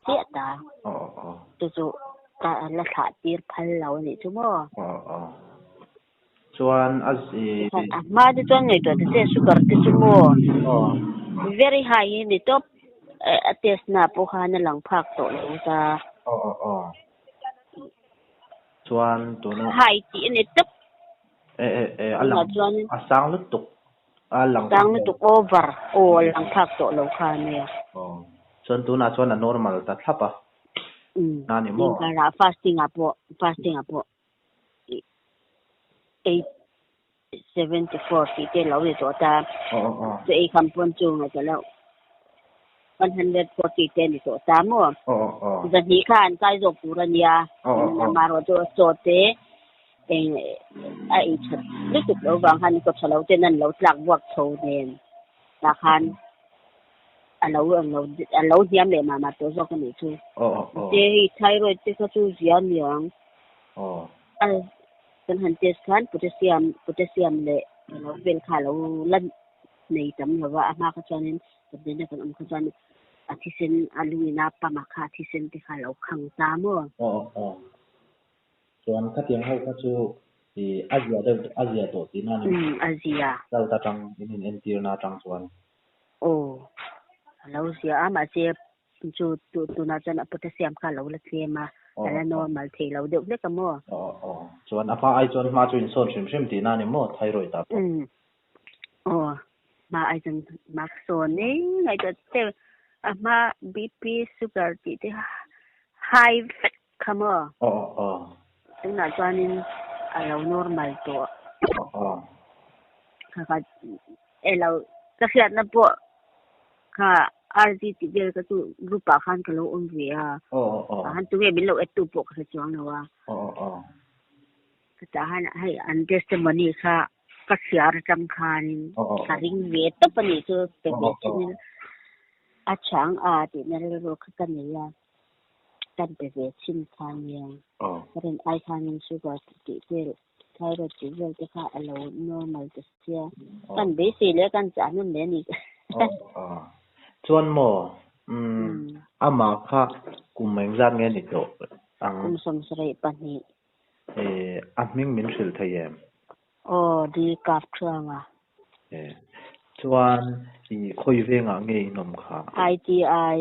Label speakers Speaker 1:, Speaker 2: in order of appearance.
Speaker 1: tiếc ta chú ta là thả tiệt phal lâu này chú mò
Speaker 2: chuan azi
Speaker 1: mà chú chuan này tôi sẽ sugar chú mò very high này top test na po kha na lang phak to lo ta
Speaker 2: chuan tu no
Speaker 1: high ti này top
Speaker 2: alang asang lutuk alang
Speaker 1: sang lutuk over lang phak to lo kha ne
Speaker 2: chuan tu na chuan normal ta thapa nani mo
Speaker 1: kara fasting apo 874 ti te lo ni to ta te kampon chu nga ta lo 140 te ni to ta mo za ni khan kai zo puran ya na maro to te ai chat lutuk lo wang han ko chalo te nan lo tlak buak tho nen ta khan alo diam le ma to zo ko ni chu te thyroid te ko chu diam yang kan han test khan potassium le lo vel kha lo lan nei tam lo wa ama ka chanin den na kan ka chan athisen alumina pa ma kha athisen te kha lo khang ta mo
Speaker 2: chuan kha tiang ho ka chu ti Asia to ti na ni
Speaker 1: Asia
Speaker 2: dal ta tang in entir na tang chuan
Speaker 1: lo sia ama che chu tu na chan potassium kha lo la tlema ala normal thei lo de le ka mo
Speaker 2: chuan apa ai chuan ma chu in son shim ti na ni mo thyroid ta
Speaker 1: ma ai chan ma son ni ngai ta te ama bp sugar ti te high fat ka mo tin na chuan in alo normal to ka elo ka hiat na po ka RG ti bel ka tu rupa khan ka lo on ve han tu me bin lo etu po ka chuang na wa ka ta han hai an testimony kha ka siar cham khan ka ring ve to pani chu pe ni a chang a ti na ro ka kan ni ya kan pe ve chin khan ya ren ai khan sugar ti bel thyroid ti bel te kha alo normal te sia kan be se le kan cha nun le ni
Speaker 2: chuan mo ama kha kumeng zat nge ni to
Speaker 1: kum som srei pani
Speaker 2: aming min thil thayem
Speaker 1: di kap thanga
Speaker 2: chuan i khoi venga nge nom kha
Speaker 1: ITI